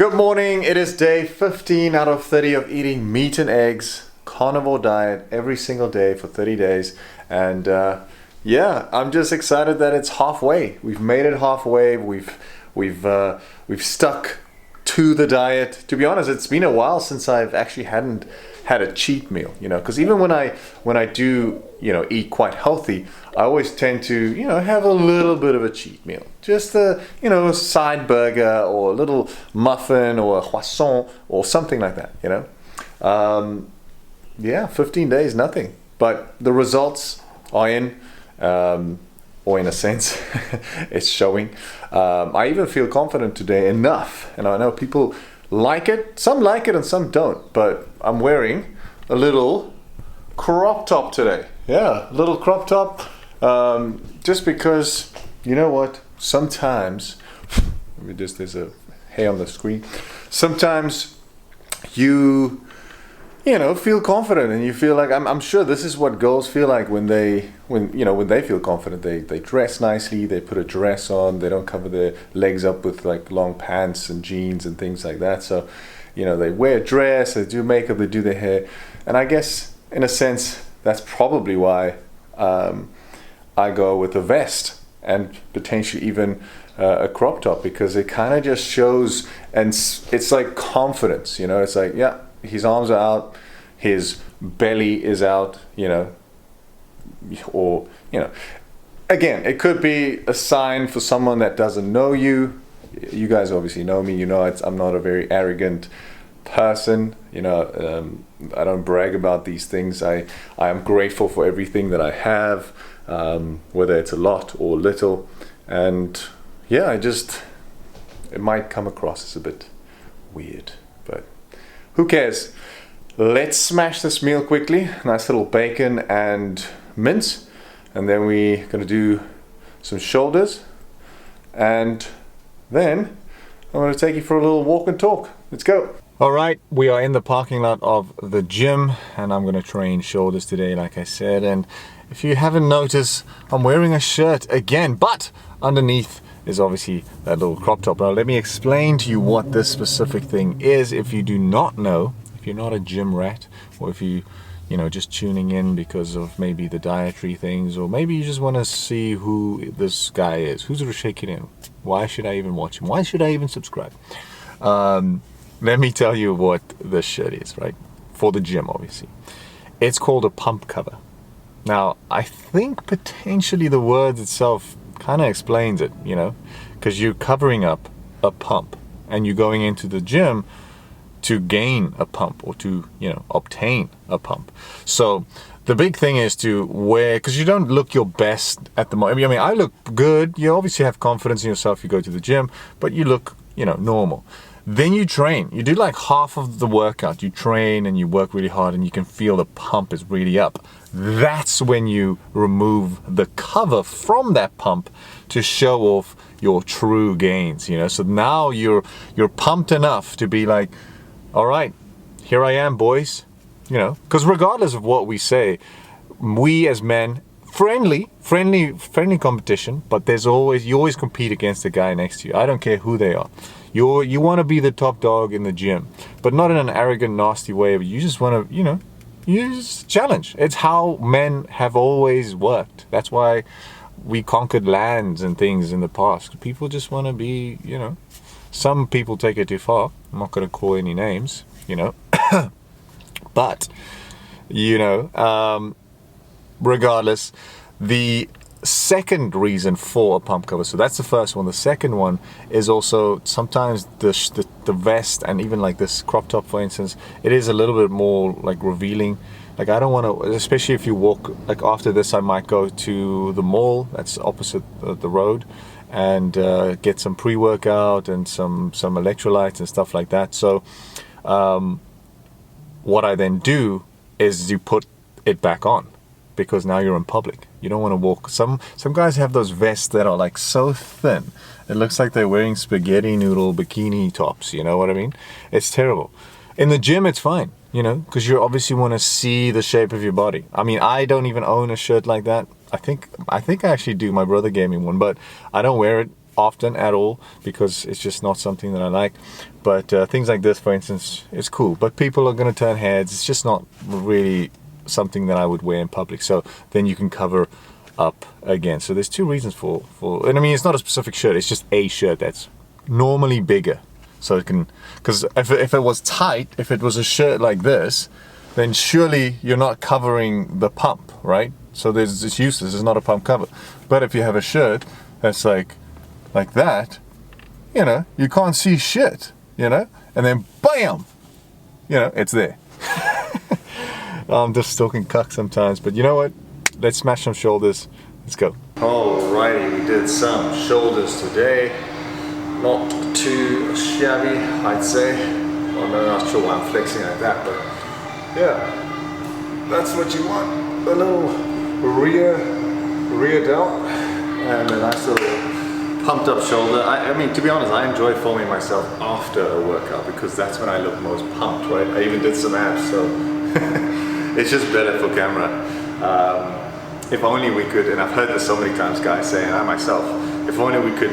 Good morning. It is day 15 out of 30 of eating meat and eggs, carnivore diet every single day for 30 days. And yeah, I'm just excited that it's halfway. We've made it halfway. We've stuck to the diet. To be honest, it's been a while since I've actually hadn't had a cheat meal, because even when I do, eat quite healthy, I always tend to, have a little bit of a cheat meal. Just a side burger or a little muffin or a croissant or something like that, Yeah, 15 days, nothing. But the results are in, or in a sense, it's showing. I even feel confident today enough, and I know people like it. Some like it and some don't, but I'm wearing a little crop top today. Yeah, a little crop top, just because, you know what, sometimes, there's a hair on the screen, sometimes you feel confident and you feel like, I'm sure this is what girls feel like when they feel confident. They dress nicely, they put a dress on, they don't cover their legs up with like long pants and jeans and things like that. So, they wear a dress, they do makeup, they do their hair. And I guess in a sense, that's probably why I go with a vest and potentially even a crop top, because it kind of just shows, and it's like confidence, it's like, yeah, his arms are out, his belly is out, or, again, it could be a sign for someone that doesn't know you. You guys obviously know me, I'm not a very arrogant person, I don't brag about these things. I am grateful for everything that I have, whether it's a lot or little, and yeah, it might come across as a bit weird, but who cares? Let's smash this meal quickly. Nice little bacon and mince. And then we're going to do some shoulders. And then I'm going to take you for a little walk and talk. Let's go. All right, we are in the parking lot of the gym. And I'm going to train shoulders today, like I said. And if you haven't noticed, I'm wearing a shirt again. But underneath is obviously that little crop top. Now let me explain to you what this specific thing is if you do not know, if you're not a gym rat, or if you just tuning in because of maybe the dietary things, or maybe you just want to see who this guy is. Who's Roche Kilian? Why should I even watch him? Why should I even subscribe? Let me tell you what this shirt is, right? For the gym, obviously. It's called a pump cover. Now, I think potentially the word itself kind of explains it, because you're covering up a pump and you're going into the gym to gain a pump or to, obtain a pump. So the big thing is to wear, because you don't look your best at the moment. I mean, I look good. You obviously have confidence in yourself. You go to the gym, but you look, normal. Then you train. You do like half of the workout. You train and you work really hard and you can feel the pump is really up. That's when you remove the cover from that pump to show off your true gains, So now you're pumped enough to be like, all right, here I am, boys, Because regardless of what we say, we as men, friendly competition, but you always compete against the guy next to you. I don't care who they are. You want to be the top dog in the gym, but not in an arrogant, nasty way. But you just want to, you just challenge. It's how men have always worked. That's why we conquered lands and things in the past. People just want to be, some people take it too far. I'm not going to call any names, but, regardless, the second reason for a pump cover, so that's the first one. The second one is also sometimes the vest, and even like this crop top, for instance, it is a little bit more like revealing. Like I don't want to, especially if you walk, like after this I might go to the mall that's opposite the road and get some pre-workout and some electrolytes and stuff like that. So what I then do is you put it back on, because now you're in public. You don't want to walk. Some guys have those vests that are like so thin. It looks like they're wearing spaghetti noodle bikini tops. You know what I mean? It's terrible. In the gym, it's fine, because you obviously want to see the shape of your body. I mean, I don't even own a shirt like that. I think I actually do. My brother gave me one, but I don't wear it. often at all because it's just not something that I like. But things like this, for instance, is cool. But people are going to turn heads. It's just not really something that I would wear in public. So then you can cover up again. So there's two reasons for and I mean, it's not a specific shirt. It's just a shirt that's normally bigger. So it can, because if it was tight, if it was a shirt like this, then surely you're not covering the pump, right? So it's useless. It's not a pump cover. But if you have a shirt that's like that, you know, you can't see shit, you know, and then bam, you know, it's there. I'm just talking cuck sometimes, but you know what? Let's smash some shoulders. Let's go. Alrighty, we did some shoulders today. Not too shabby, I'd say. Well, I'm not sure why I'm flexing like that, but yeah, that's what you want. A little rear delt and a nice little pumped up shoulder. I mean, to be honest, I enjoy filming myself after a workout because that's when I look most pumped, right? I even did some abs, so it's just better for camera. If only we could, and I've heard this so many times, guys saying, I myself, if only we could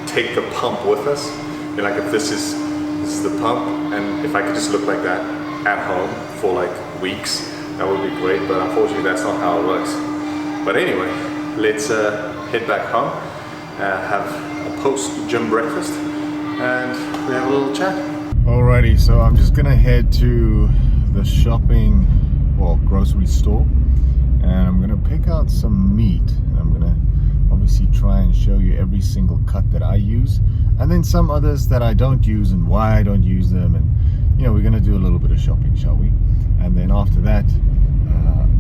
take the pump with us. You know, like if this is the pump, and if I could just look like that at home for like weeks, that would be great, but unfortunately that's not how it works. But anyway, let's head back home, have a post-gym breakfast, and we have a little chat. Alrighty, so I'm just gonna head to the shopping, well, grocery store, and I'm gonna pick out some meat. I'm gonna obviously try and show you every single cut that I use, and then some others that I don't use and why I don't use them, and you know, we're gonna do a little bit of shopping, shall we? And then after that,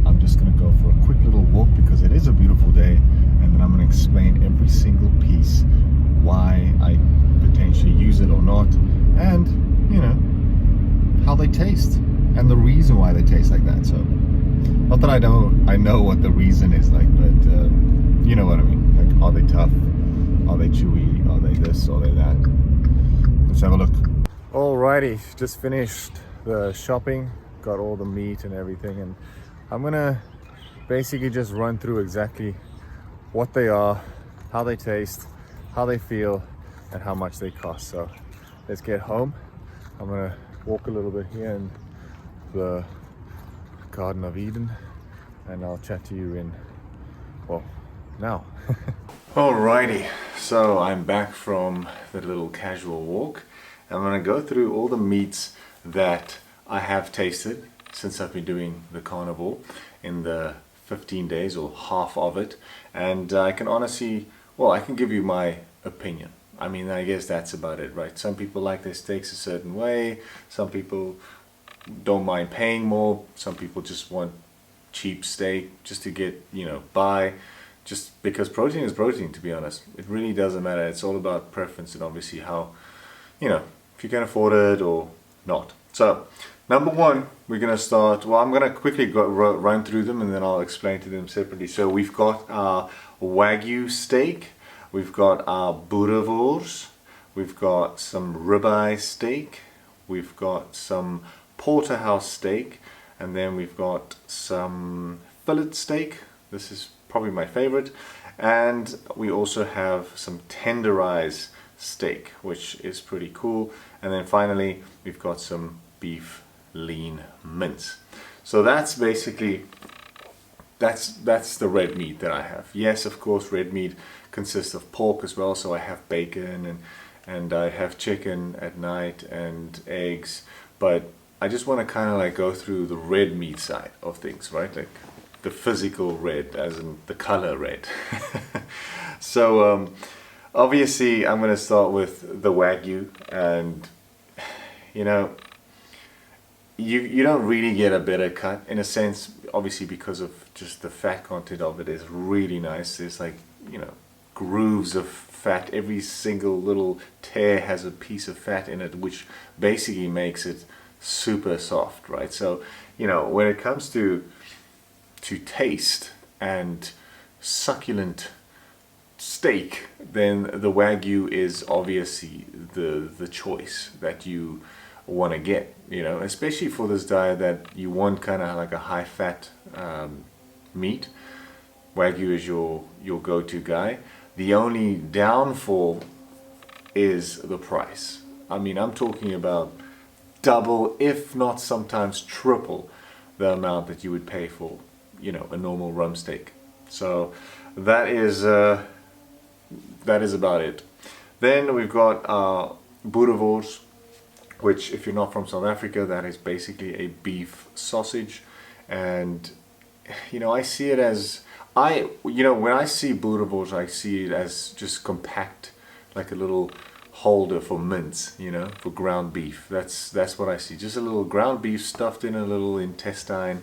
I'm just gonna go for a quick little walk because it is a beautiful day, and then I'm gonna explain every single piece, why I potentially use it or not, and you know, how they taste and the reason why they taste like that. So not that I know what the reason is like, but you know what I mean. Like, are they tough? Are they chewy? Are they this? Are they that? Let's have a look. Alrighty, just finished the shopping, got all the meat and everything, and I'm gonna basically just run through exactly what they are, how they taste, how they feel, and how much they cost. So let's get home. I'm gonna walk a little bit here in the Garden of Eden, and I'll chat to you in, well, now. Alrighty, so I'm back from the little casual walk. I'm gonna go through all the meats that I have tasted since I've been doing the carnivore in the 15 days or half of it, and I can honestly, well, I can give you my opinion. I mean, I guess that's about it, right? Some people like their steaks a certain way, some people don't mind paying more, some people just want cheap steak just to get, you know, by, just because protein is protein, to be honest. It really doesn't matter. It's all about preference and obviously how, you know, if you can afford it or not. So number one, we're going to start, well, I'm going to quickly run through them and then I'll explain to them separately. So we've got our Wagyu steak, we've got our boerewors, we've got some ribeye steak, we've got some porterhouse steak, and then we've got some fillet steak. This is probably my favorite, and we also have some tenderized steak, which is pretty cool, and then finally we've got some beef lean mince. So that's basically that's the red meat that I have. Yes, of course, red meat consists of pork as well, so I have bacon and I have chicken at night and eggs, but I just want to kind of like go through the red meat side of things, right? Like the physical red, as in the color red. So obviously I'm going to start with the Wagyu, and you know, you don't really get a better cut in a sense, obviously, because of just the fat content of it is really nice. There's like, you know, grooves of fat. Every single little tear has a piece of fat in it, which basically makes it super soft, right? So, you know, when it comes to taste and succulent steak, then the Wagyu is obviously the choice that you want to get, you know, especially for this diet that you want kind of like a high fat meat. Wagyu is your go-to guy. The only downfall is the price. I mean, I'm talking about double, if not sometimes triple, the amount that you would pay for, you know, a normal rump steak. So that is about it. Then we've got boerewors, which, if you're not from South Africa, that is basically a beef sausage. And you know, I see it as, when I see boerewors, I see it as just compact, like a little holder for mince, you know, for ground beef. That's what I see. Just a little ground beef stuffed in a little intestine,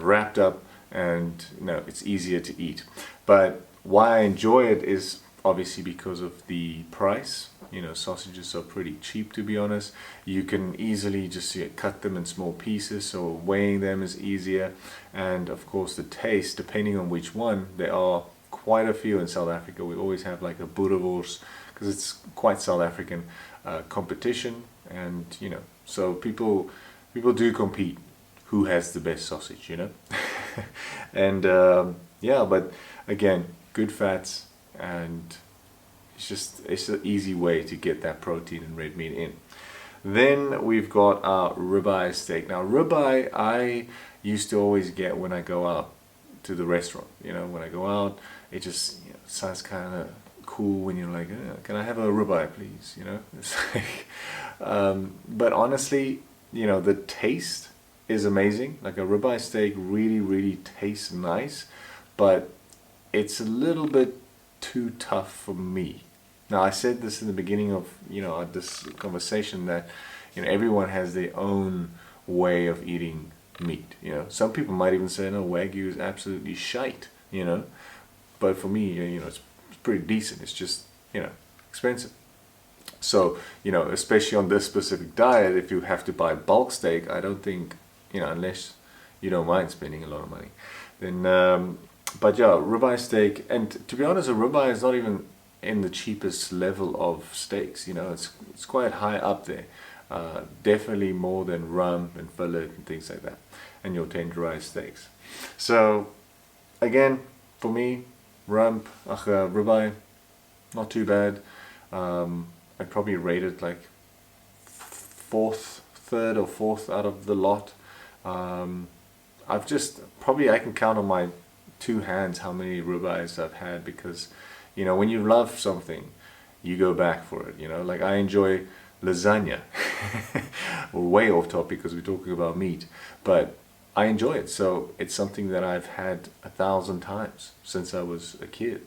wrapped up, and you know, it's easier to eat. But why I enjoy it is obviously because of the price. You know, sausages are pretty cheap, to be honest. You can easily just cut them in small pieces, so weighing them is easier. And of course the taste, depending on which one, there are quite a few in South Africa. We always have like a boerewors, because it's quite South African competition. And you know, so people do compete who has the best sausage, you know. And yeah, but again, good fats, and it's an easy way to get that protein and red meat in. Then we've got our ribeye steak. Now ribeye I used to always get when I go out to the restaurant. You know, when I go out, it just, you know, sounds kind of cool when you're like, can I have a ribeye please, you know. It's like, but honestly, you know, the taste is amazing. Like a ribeye steak really tastes nice, but it's a little bit too tough for me. Now I said this in the beginning of, you know, this conversation, that, you know, everyone has their own way of eating meat. You know, some people might even say, no, Wagyu is absolutely shite, you know. But for me, you know, it's pretty decent. It's just, you know, expensive. So, you know, especially on this specific diet, if you have to buy bulk steak, I don't think, you know, unless you don't mind spending a lot of money, then but yeah, ribeye steak. And to be honest, a ribeye is not even in the cheapest level of steaks. You know, it's quite high up there, definitely more than rump and fillet and things like that, and your tenderized steaks. So again, for me, ribeye, not too bad. I'd probably rate it like third or fourth out of the lot. I can count on my two hands how many ribeyes I've had, because, you know, when you love something, you go back for it. You know, like I enjoy lasagna. We're way off topic because we're talking about meat, but I enjoy it. So it's something that I've had 1,000 times since I was a kid,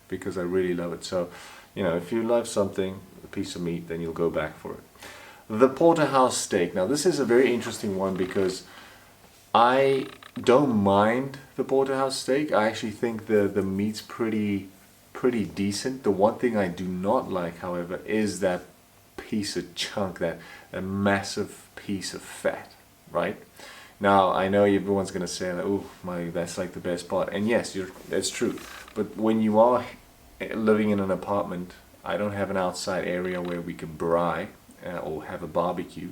because I really love it. So, you know, if you love something, a piece of meat, then you'll go back for it. The porterhouse steak. Now this is a very interesting one, because I don't mind the porterhouse steak. I actually think the meat's pretty decent. The one thing I do not like, however, is that piece of chunk, that a massive piece of fat, right? Now I know everyone's gonna say that, oh that's like the best part, and yes, that's true. But when you are living in an apartment, I don't have an outside area where we can braai or have a barbecue.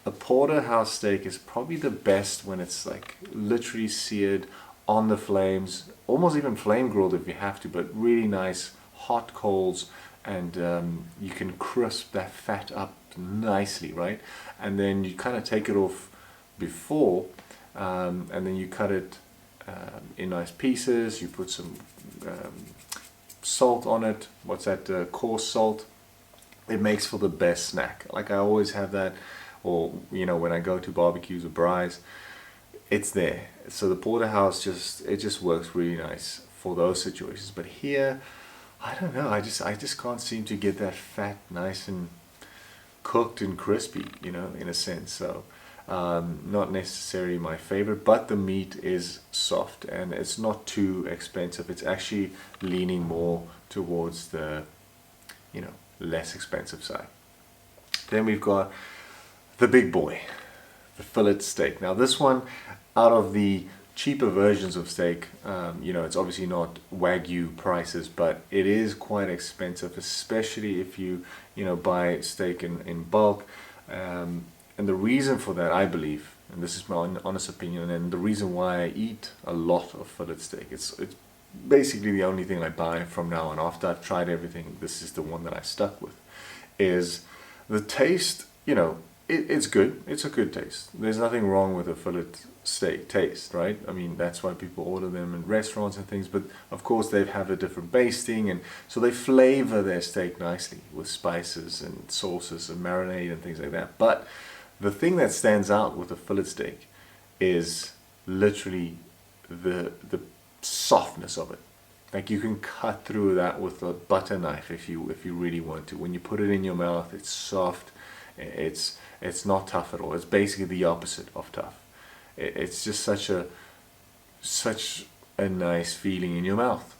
A porterhouse steak is probably the best when it's like literally seared on the flames, almost even flame grilled if you have to, but really nice hot coals, and you can crisp that fat up nicely, right? And then you kind of take it off before, and then you cut it in nice pieces. You put some salt on it. What's that? Coarse salt. It makes for the best snack. Like I always have that, or you know, when I go to barbecues or braais, it's there. So the porterhouse just works really nice for those situations. But here, I don't know. I just can't seem to get that fat nice and cooked and crispy, you know, in a sense. So not necessarily my favorite, but the meat is soft and it's not too expensive. It's actually leaning more towards the, you know, less expensive side. Then we've got the big boy, the fillet steak. Now this one, out of the cheaper versions of steak, you know, it's obviously not Wagyu prices, but it is quite expensive, especially if you know, buy steak in bulk. And the reason for that, I believe, and this is my honest opinion, and the reason why I eat a lot of fillet steak, it's basically the only thing I buy from now on. After I've tried everything, this is the one that I stuck with. Is the taste, it's good. It's a good taste. There's nothing wrong with a fillet steak taste, right? I mean, that's why people order them in restaurants and things. But of course, they have a different basting, and so they flavor their steak nicely with spices and sauces and marinade and things like that. But the thing that stands out with a fillet steak is literally the softness of it. Like, you can cut through that with a butter knife if you really want to. When you put it in your mouth, it's soft. It's not tough at all. It's basically the opposite of tough. It's just such a nice feeling in your mouth,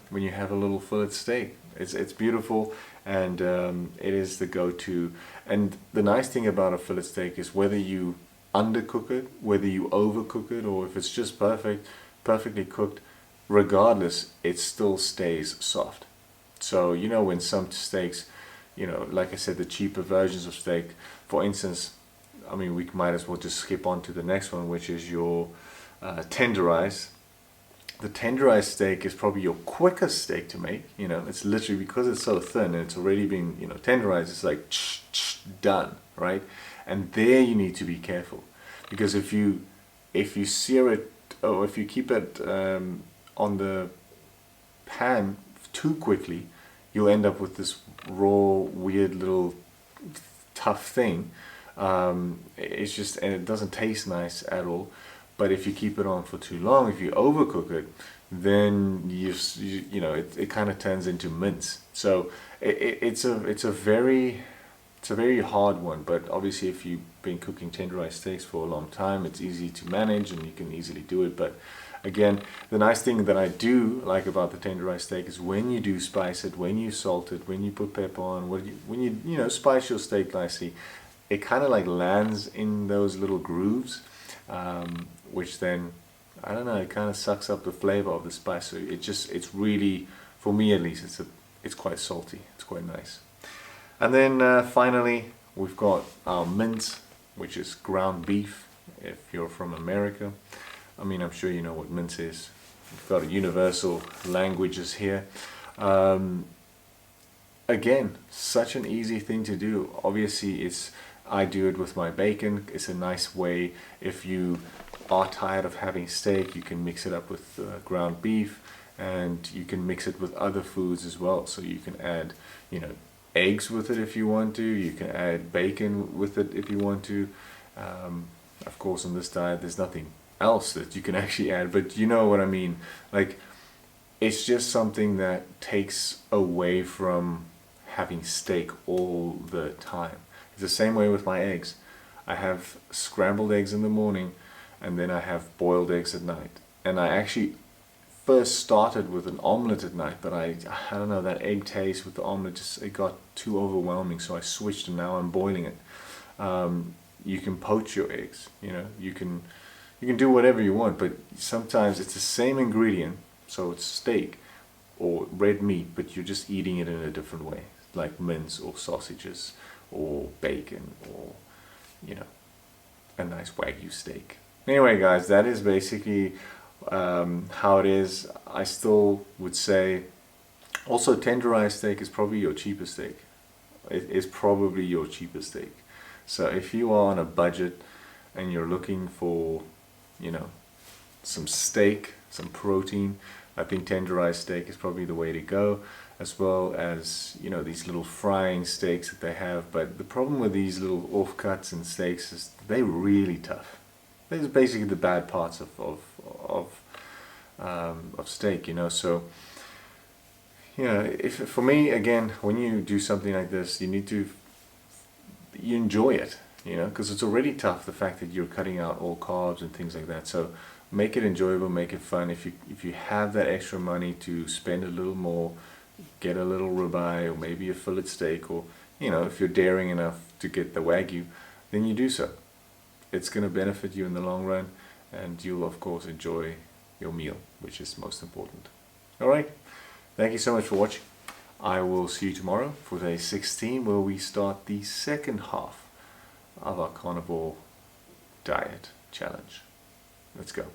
when you have a little fillet steak. It's beautiful, and it is the go-to. And the nice thing about a fillet steak is whether you undercook it, whether you overcook it, or if it's just perfectly cooked, regardless, it still stays soft. So when some steaks, like I said, the cheaper versions of steak, for instance, I mean, we might as well just skip on to the next one, which is your tenderized. The tenderized steak is probably your quickest steak to make. It's literally, because it's so thin and it's already been tenderized, it's like done, right? And there you need to be careful, because if you sear it, or if you keep it on the pan too quickly, you'll end up with this raw, weird little tough thing. It's just, and it doesn't taste nice at all. But if you keep it on for too long, if you overcook it, then it kind of turns into mince. So it's a very hard one. But obviously, if you've been cooking tenderized steaks for a long time, it's easy to manage and you can easily do it. But again, the nice thing that I do like about the tenderized steak is when you do spice it, when you salt it, when you put pepper on, when you spice your steak nicely, it kind of like lands in those little grooves, which then, I don't know, it kind of sucks up the flavor of the spice. So it's really, for me at least, it's quite salty. It's quite nice. And then finally, we've got our mince, which is ground beef. If you're from America, I mean, I'm sure you know what mince is. We've got universal languages here. Again, such an easy thing to do. Obviously, I do it with my bacon. It's a nice way. If you are tired of having steak, you can mix it up with ground beef, and you can mix it with other foods as well. So you can add, eggs with it if you want to. You can add bacon with it if you want to. Of course, on this diet, there's nothing else that you can actually add, but you know what I mean. Like, it's just something that takes away from having steak all the time. It's the same way with my eggs. I have scrambled eggs in the morning, and then I have boiled eggs at night. And I actually first started with an omelette at night, but I don't know, that egg taste with the omelette, it got too overwhelming, so I switched, and now I'm boiling it. You can poach your eggs, you can do whatever you want, but sometimes it's the same ingredient, so it's steak or red meat, but you're just eating it in a different way, like mince or sausages or bacon, or a nice Wagyu steak. Anyway, guys, that is basically how it is. I still would say also tenderized steak is probably your cheapest steak. It is probably your cheapest steak. So if you are on a budget and you're looking for some steak, some protein, I think tenderized steak is probably the way to go, as well as these little frying steaks that they have. But the problem with these little offcuts and steaks is they're really tough. These are basically the bad parts of steak, So if for me, again, when you do something like this, you enjoy it, because it's already tough, the fact that you're cutting out all carbs and things like that. So make it enjoyable, make it fun. If you have that extra money to spend a little more, get a little ribeye or maybe a fillet steak, or if you're daring enough to get the Wagyu, then you do so. It's going to benefit you in the long run, and you'll of course enjoy your meal, which is most important. Alright, thank you so much for watching. I will see you tomorrow for day 16, where we start the second half of our carnivore diet challenge. Let's go.